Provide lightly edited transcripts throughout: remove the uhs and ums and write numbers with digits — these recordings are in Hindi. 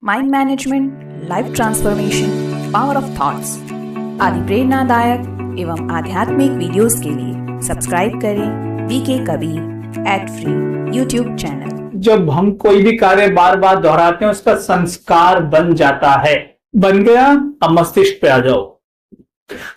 Mind management, life transformation, power of thoughts आदि प्रेरणादायक एवं आध्यात्मिक वीडियोस के लिए सब्सक्राइब करें VK Kabir @free YouTube channel. जब हम कोई भी कार्य बार बार दोहराते हैं उसका संस्कार बन जाता है। बन गया, अब मस्तिष्क पे आ जाओ।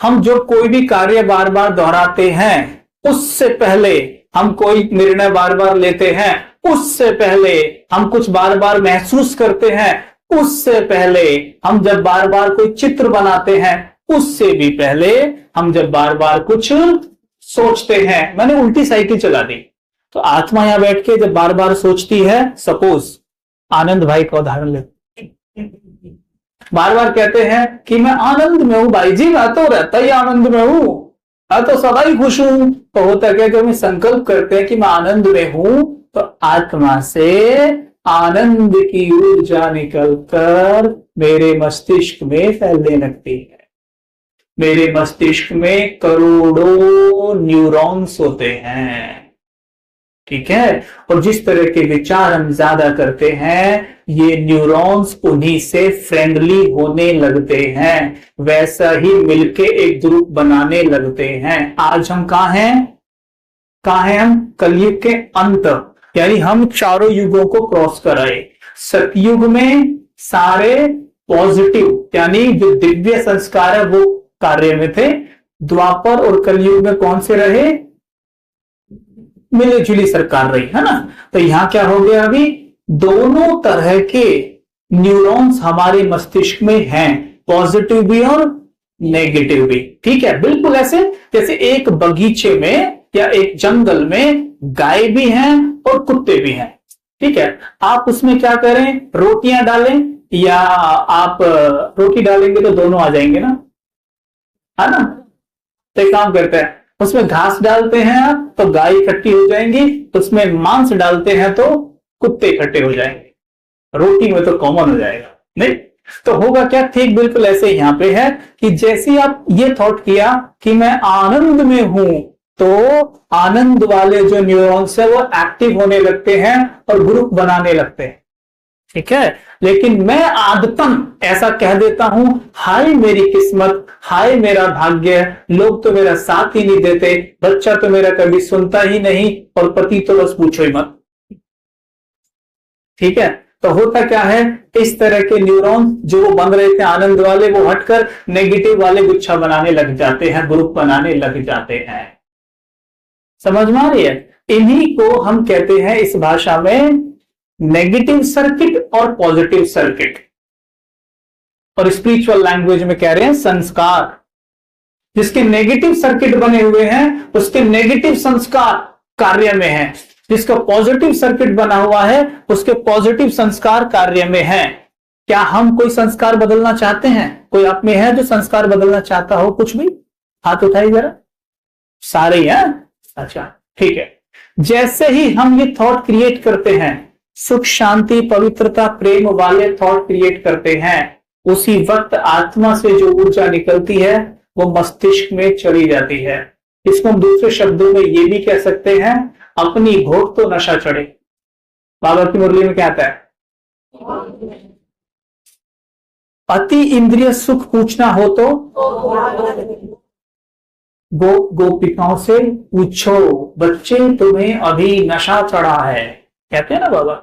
हम जो कोई भी कार्य बार बार दोहराते हैं, उससे पहले हम कोई निर्णय बार बार लेते हैं, उससे पहले हम कुछ बार बार महसूस करते हैं, उससे पहले हम जब बार बार कोई चित्र बनाते हैं, उससे भी पहले हम जब बार बार कुछ सोचते हैं। मैंने उल्टी साइकिल चला दी। तो आत्मा यहां बैठ के जब बार बार सोचती है, सपोज आनंद भाई का उदाहरण ले, बार बार कहते हैं कि मैं आनंद में हूं भाई जी, मैं तो रहता ही आनंद में हूं, मैं तो सदा ही खुश हूं। तो होता क्या कि हम संकल्प करते हैं कि मैं आनंद में हूं, तो आत्मा से आनंद की ऊर्जा निकलकर मेरे मस्तिष्क में फैलने लगती है। मेरे मस्तिष्क में करोड़ों न्यूरॉन्स होते हैं, ठीक है। और जिस तरह के विचार हम ज्यादा करते हैं, ये न्यूरॉन्स उन्हीं से फ्रेंडली होने लगते हैं, वैसा ही मिलके एक ग्रुप बनाने लगते हैं। आज हम कहां हैं हम? कलयुग के अंत, यानी हम चारों युगों को क्रॉस कर आए। सतयुग में सारे पॉजिटिव यानी जो दिव्य संस्कार है वो कार्य में थे। द्वापर और कलयुग में कौन से रहे? मिली जुली सरकार रही, है ना। तो यहां क्या हो गया? अभी दोनों तरह के न्यूरॉन्स हमारे मस्तिष्क में हैं, पॉजिटिव भी और नेगेटिव भी, ठीक है। बिल्कुल ऐसे जैसे एक बगीचे में या एक जंगल में गाय भी हैं और कुत्ते भी हैं, ठीक है। आप उसमें क्या करें? रोटियां डालें, या आप रोटी डालेंगे तो दोनों आ जाएंगे ना, है ना। तो एक काम करते हैं, उसमें घास डालते हैं आप तो गाय इकट्ठी हो जाएंगी, उसमें मांस डालते हैं तो कुत्ते इकट्ठे हो जाएंगे। रोटी में तो कॉमन हो जाएगा, नहीं तो होगा क्या? ठीक बिल्कुल ऐसे यहां पे है कि जैसे आप ये थॉट किया कि मैं आनंद में हूं, तो आनंद वाले जो न्यूरॉन्स है वो एक्टिव होने लगते हैं और ग्रुप बनाने लगते हैं, ठीक है। लेकिन मैं आदतन ऐसा कह देता हूं, हाय मेरी किस्मत, हाय मेरा भाग्य, लोग तो मेरा साथ ही नहीं देते, बच्चा तो मेरा कभी सुनता ही नहीं, और पति तो बस पूछो ही मत, ठीक है। तो होता क्या है, इस तरह के न्यूरॉन्स जो बन रहे थे आनंद वाले, वो हटकर नेगेटिव वाले गुच्छा बनाने लग जाते हैं, ग्रुप बनाने लग जाते हैं। समझ में आ रही है? इन्हीं को हम कहते हैं इस भाषा में नेगेटिव सर्किट और पॉजिटिव सर्किट, और स्पिरिचुअल लैंग्वेज में कह रहे हैं संस्कार। जिसके नेगेटिव सर्किट बने हुए हैं उसके नेगेटिव संस्कार कार्य में है, जिसका पॉजिटिव सर्किट बना हुआ है उसके पॉजिटिव संस्कार कार्य में है। क्या हम कोई संस्कार बदलना चाहते हैं? कोई आप में है जो संस्कार बदलना चाहता हो? कुछ भी हाथ उठाइए जरा। सारे ही हैं? अच्छा, ठीक है। जैसे ही हम ये थॉट क्रिएट करते हैं, सुख शांति पवित्रता प्रेम वाले थॉट क्रिएट करते हैं, उसी वक्त आत्मा से जो ऊर्जा निकलती है वो मस्तिष्क में चली जाती है। इसको हम दूसरे शब्दों में ये भी कह सकते हैं, अपनी भोग तो नशा चढ़े। बाबा की मुरली में क्या आता है? अति इंद्रिय सुख पूछना हो तो गोपिकाओं से पूछो, बच्चे तुम्हें अभी नशा चढ़ा है, कहते हैं ना बाबा,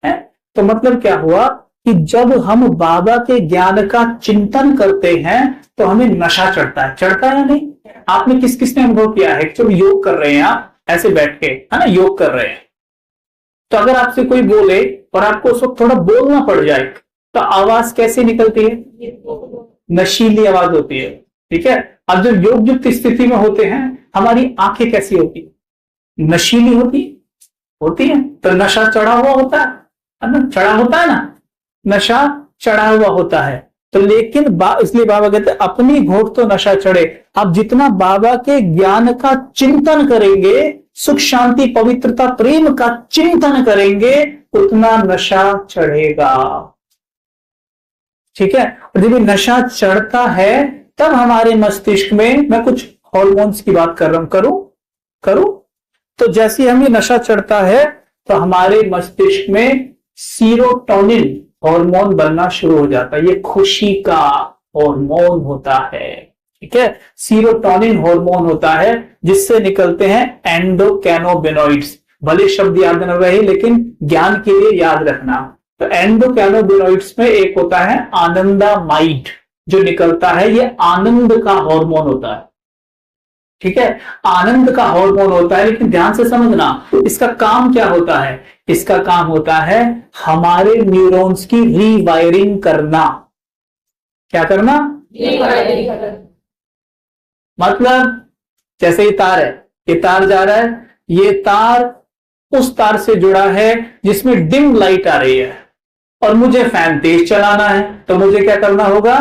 है। तो मतलब क्या हुआ कि जब हम बाबा के ज्ञान का चिंतन करते हैं तो हमें नशा चढ़ता है। चढ़ता है या नहीं? आपने किस किसने अनुभव किया है? जब योग कर रहे हैं आप ऐसे बैठ के, है ना, योग कर रहे हैं, तो अगर आपसे कोई बोले और आपको उस वक्त थोड़ा बोलना पड़ जाए तो आवाज कैसे निकलती है? नशीली आवाज होती है, ठीक है। अब जब योग युक्त स्थिति में होते हैं हमारी आंखें कैसी होती है? नशीली होती है। तो नशा चढ़ा हुआ होता है ना, चढ़ा होता है ना, नशा चढ़ा हुआ होता है। तो लेकिन इसलिए बाबा कहते हैं अपनी भोग तो नशा चढ़े। आप जितना बाबा के ज्ञान का चिंतन करेंगे, सुख शांति पवित्रता प्रेम का चिंतन करेंगे, उतना नशा चढ़ेगा, ठीक है। और जब नशा चढ़ता है तब हमारे मस्तिष्क में, मैं कुछ हॉर्मोन्स की बात कर रहा हूं, करूं तो जैसे हमें नशा चढ़ता है तो हमारे मस्तिष्क में सीरोटोनिन हार्मोन बनना शुरू हो जाता है। ये खुशी का हार्मोन होता है, ठीक है। सीरोटोनिन हार्मोन होता है जिससे निकलते हैं एंडोकैनोबिनॉइड्स। भले शब्द याद न रहे लेकिन ज्ञान के लिए याद रखना। तो एंडोकैनोबिनॉइड्स में एक होता है आनंदामाइड जो निकलता है, ये आनंद का हार्मोन होता है, ठीक है। आनंद का हार्मोन होता है, लेकिन ध्यान से समझना इसका काम क्या होता है। इसका काम होता है हमारे न्यूरॉन्स की रीवायरिंग करना। क्या करना? रीवायरिंग करना। मतलब जैसे ये तार है, ये तार जा रहा है, ये तार उस तार से जुड़ा है जिसमें डिम लाइट आ रही है और मुझे फैन तेज चलाना है, तो मुझे क्या करना होगा?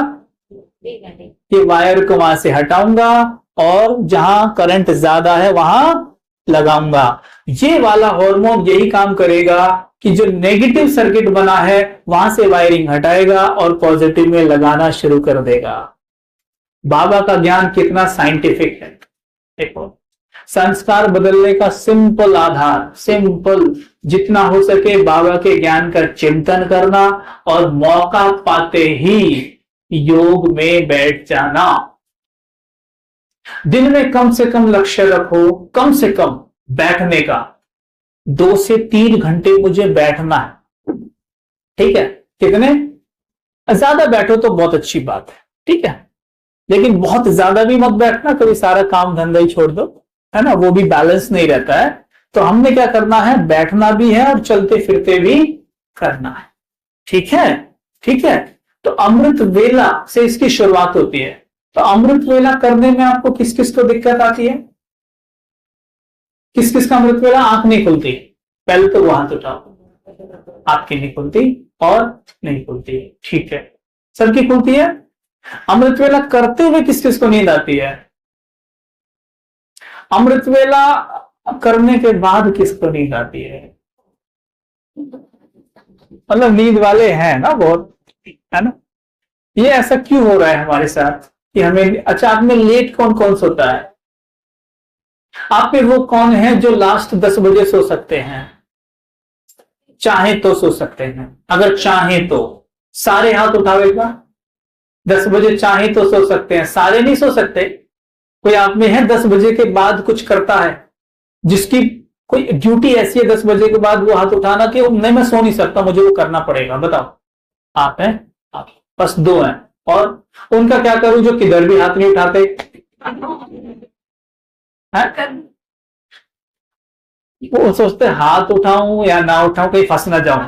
ये वायर को वहां से हटाऊंगा और जहां करंट ज्यादा है वहां लगाऊंगा। ये वाला हार्मोन यही काम करेगा कि जो नेगेटिव सर्किट बना है वहां से वायरिंग हटाएगा और पॉजिटिव में लगाना शुरू कर देगा। बाबा का ज्ञान कितना साइंटिफिक है। देखो, संस्कार बदलने का सिंपल आधार, सिंपल, जितना हो सके बाबा के ज्ञान का चिंतन करना और मौका पाते ही योग में बैठ जाना। दिन में कम से कम लक्ष्य रखो, कम से कम बैठने का 2 से 3 घंटे मुझे बैठना है, ठीक है। कितने? ज्यादा बैठो तो बहुत अच्छी बात है, ठीक है, लेकिन बहुत ज्यादा भी मत बैठना, कभी सारा काम धंधा ही छोड़ दो, है ना, वो भी बैलेंस नहीं रहता है। तो हमने क्या करना है? बैठना भी है और चलते फिरते भी करना है, ठीक है, ठीक है। तो अमृत वेला से इसकी शुरुआत होती है। तो अमृत वेला करने में आपको किस किस को दिक्कत आती है? किस किस का अमृत वेला आंख नहीं खुलती? पहले तो वो हाथ उठाओ। आपकी नहीं खुलती और नहीं खुलती, ठीक है, सबकी खुलती है। अमृत वेला करते हुए किस किस को नींद आती है? अमृत वेला करने के बाद किसको नींद आती है? मतलब नींद वाले हैं ना बहुत, है ना। ये ऐसा क्यों हो रहा है हमारे साथ कि हमें, अच्छा, आप में लेट कौन कौन सोता है? आप में वो कौन है जो लास्ट 10 बजे सो सकते हैं? चाहे तो सो सकते हैं, अगर चाहे तो सारे हाथ उठावेगा। 10 बजे चाहे तो सो सकते हैं, सारे नहीं सो सकते। कोई आप में है 10 बजे के बाद कुछ करता है, जिसकी कोई ड्यूटी ऐसी है 10 बजे के बाद वो हाथ उठाना कि नहीं मैं सो नहीं सकता, मुझे वो करना पड़ेगा? बताओ, आप हैं? आप बस 2 हैं। और उनका क्या करूं जो किधर भी हाथ नहीं उठाते? वो सोचते हाथ उठाऊं या ना उठाऊं, कहीं फंस ना जाऊं,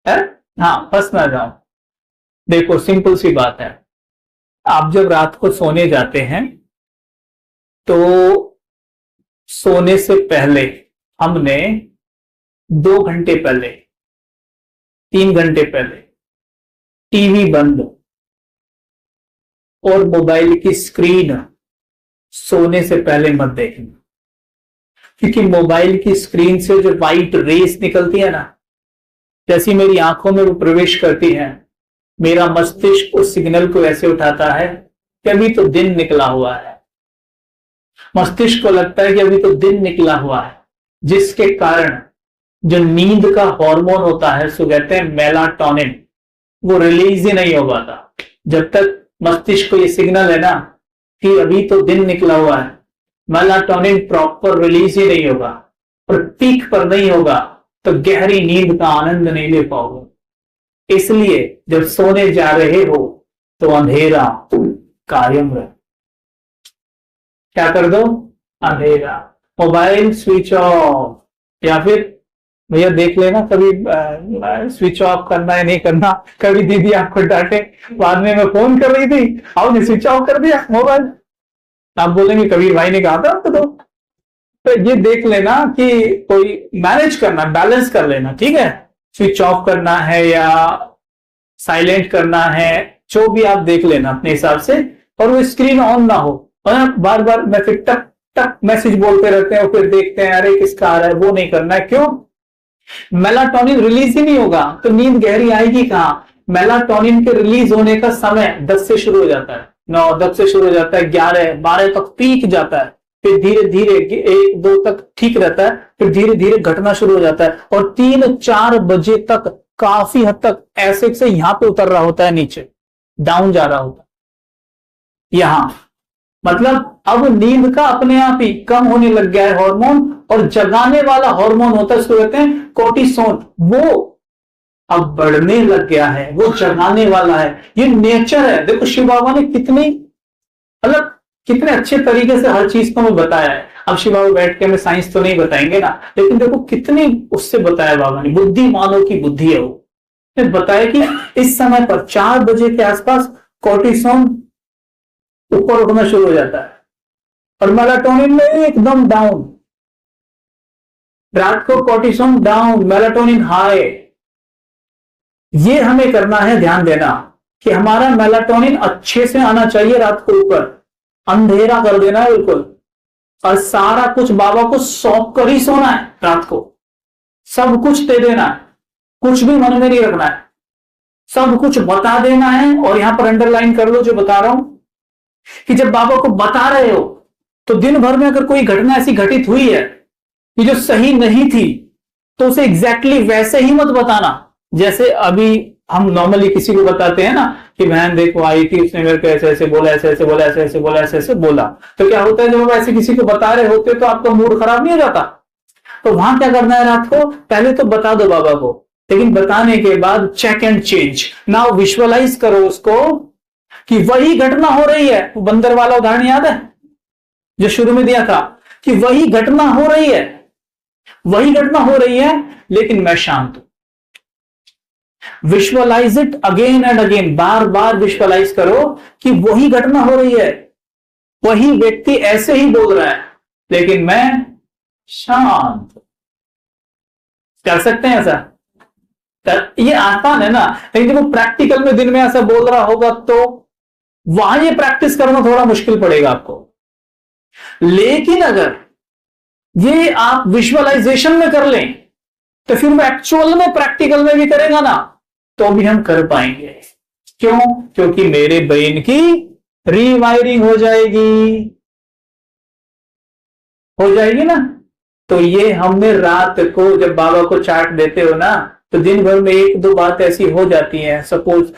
है? हाँ, फंस ना जाऊं। देखो, सिंपल सी बात है, आप जब रात को सोने जाते हैं तो सोने से पहले हमने 2 घंटे पहले, 3 घंटे पहले टीवी बंद और मोबाइल की स्क्रीन सोने से पहले मत देखना, क्योंकि मोबाइल की स्क्रीन से जो वाइट रेस निकलती है ना, जैसी मेरी आंखों में वो प्रवेश करती है, मेरा मस्तिष्क उस सिग्नल को ऐसे उठाता है कि अभी तो दिन निकला हुआ है। मस्तिष्क को लगता है कि अभी तो दिन निकला हुआ है, जिसके कारण जो नींद का हार्मोन होता है, सो कहते हैं मेलाटोनिन, वो रिलीज ही नहीं हो पाता। जब तक मस्तिष्क को ये सिग्नल है ना कि अभी तो दिन निकला हुआ है, मेलाटोनिन प्रॉपर रिलीज ही नहीं होगा और पीक पर नहीं होगा, तो गहरी नींद का आनंद नहीं ले पाओगे। इसलिए जब सोने जा रहे हो तो अंधेरा कायम रहे। क्या कर दो? अंधेरा, मोबाइल स्विच ऑफ, या फिर भैया देख लेना कभी स्विच ऑफ करना है नहीं करना। कभी दीदी आपको डांटे, बाद में मैं फोन कर रही थी, आपने स्विच ऑफ कर दिया मोबाइल, आप बोलेंगे कबीर भाई ने कहा था आपको। तो ये देख लेना कि कोई मैनेज करना, बैलेंस कर लेना, ठीक है। स्विच ऑफ करना है या साइलेंट करना है, जो भी आप देख लेना अपने हिसाब से, और वो स्क्रीन ऑन ना हो। और बार बार मैसेज टक टक मैसेज बोलते रहते हैं और फिर देखते हैं अरे किसका आ रहा है, वो नहीं करना है। क्यों? मेलाटोनिन रिलीज ही नहीं होगा तो नींद गहरी आएगी कहां? मेलाटोनिन के रिलीज होने का समय 10 से शुरू हो जाता है, 9-10 से शुरू हो जाता है, 11-12 तक पीक जाता है। फिर धीरे धीरे 1-2 तक ठीक रहता है, फिर धीरे धीरे घटना शुरू हो जाता है और 3-4 बजे तक काफी हद तक ऐसे से यहां पे उतर रहा होता है, नीचे डाउन जा रहा होता है यहां। मतलब अब नींद का अपने आप ही कम होने लग गया है हार्मोन, और जगाने वाला हार्मोन होता है उसको कहते हैं कोर्टिसोन, वो अब बढ़ने लग गया है, वो जगाने वाला है। ये नेचर है। देखो शिव बाबा ने कितनी मतलब कितने अच्छे तरीके से हर चीज को हमें बताया है। अब शिव बाबा बैठ के हमें साइंस तो नहीं बताएंगे ना, लेकिन देखो कितनी उससे बताया बाबा ने, बुद्धिमानों की बुद्धि है वो। ने बताया कि इस समय पर 4 बजे के आसपास कोर्टिसोन ऊपर उठना शुरू हो जाता है और मेलाटोनिन में एकदम डाउन। रात को कोर्टिसोन डाउन, मेलाटोनिन हाई। ये हमें करना है, ध्यान देना कि हमारा मेलाटोनिन अच्छे से आना चाहिए रात को ऊपर, अंधेरा कर देना है बिल्कुल, और सारा कुछ बाबा को सौंप कर ही सोना है रात को। सब कुछ दे देना है, कुछ भी मन में नहीं रखना है, सब कुछ बता देना है। और यहां पर अंडरलाइन कर लो जो बता रहा हूं कि जब बाबा को बता रहे हो तो दिन भर में अगर कोई घटना ऐसी घटित हुई है कि जो सही नहीं थी, तो उसे एग्जैक्टली वैसे ही मत बताना जैसे अभी हम नॉर्मली किसी को बताते हैं ना कि बहन देखो आई थी, उसने मेरे को ऐसे ऐसे बोला, ऐसे ऐसे बोला, ऐसे ऐसे बोला, ऐसे ऐसे बोला। तो क्या होता है जब आप ऐसे किसी को बता रहे होते तो आपका मूड खराब नहीं हो जाता? तो वहां क्या करना है, रात को पहले तो बता दो बाबा को, लेकिन बताने के बाद check and change. Now visualise करो उसको कि वही घटना हो रही है। वो बंदर वाला उदाहरण याद है जो शुरू में दिया था कि वही घटना हो रही है, वही घटना हो रही है, लेकिन मैं शांत हूं। Visualise it again and again, बार बार विजुअलाइज करो कि वही घटना हो रही है, वही व्यक्ति ऐसे ही बोल रहा है, लेकिन मैं शांत। कर सकते हैं ऐसा? ये आसान है ना, लेकिन जब वो प्रैक्टिकल में दिन में ऐसा बोल रहा होगा तो वहां ये प्रैक्टिस करना थोड़ा मुश्किल पड़ेगा आपको। लेकिन अगर ये आप विजुअलाइजेशन में कर लें तो फिर वो एक्चुअल में प्रैक्टिकल में भी करेगा ना तो भी हम कर पाएंगे। क्यों? क्योंकि मेरे ब्रेन की रीवायरिंग हो जाएगी ना। तो ये हमने रात को जब बाबा को चार्ट देते हो ना, तो दिन भर में 1-2 बात ऐसी हो जाती है। सपोज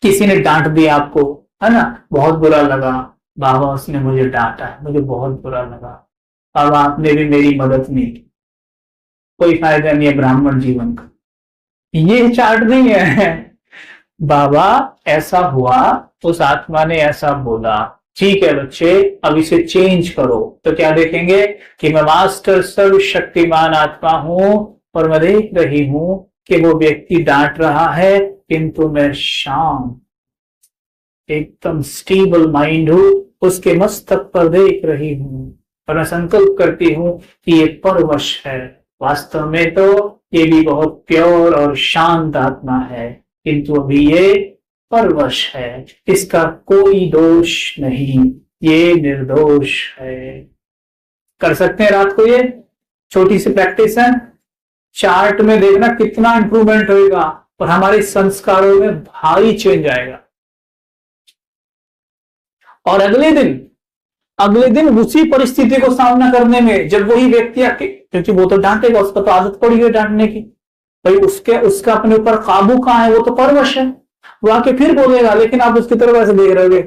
किसी ने डांट दिया आपको, है ना, बहुत बुरा लगा, बाबा उसने मुझे डांटा है, मुझे बहुत बुरा लगा, अब आपने भी मेरी मदद नहीं की, कोई फायदा नहीं है ब्राह्मण जीवन का। ये चार्ट नहीं है। बाबा ऐसा हुआ, उस आत्मा ने ऐसा बोला, ठीक है बच्चे अब इसे चेंज करो। तो क्या देखेंगे कि मैं मास्टर सर्वशक्तिमान आत्मा हूं और मैं देख रही हूं कि वो व्यक्ति डांट रहा है, किंतु मैं शांत एकदम स्टेबल माइंड हूं, उसके मस्तक पर देख रही हूं और मैं संकल्प करती हूं कि ये परवश है। वास्तव में तो ये भी बहुत प्योर और शांत आत्मा है, किंतु अभी ये परवश है, इसका कोई दोष नहीं, ये निर्दोष है। कर सकते हैं रात को, ये छोटी सी प्रैक्टिस है। चार्ट में देखना कितना इंप्रूवमेंट होगा और हमारे संस्कारों में भारी चेंज आएगा। और अगले दिन उसी परिस्थिति को सामना करने में जब वही व्यक्ति आके, क्योंकि वो तो डांटेगा, उसका तो आदत पड़ी है डांटने की, भाई उसका अपने ऊपर काबू कहां है, वो तो परवश है, वो आके फिर बोलेगा, लेकिन आप उसकी तरफ ऐसे देख रहे होगे।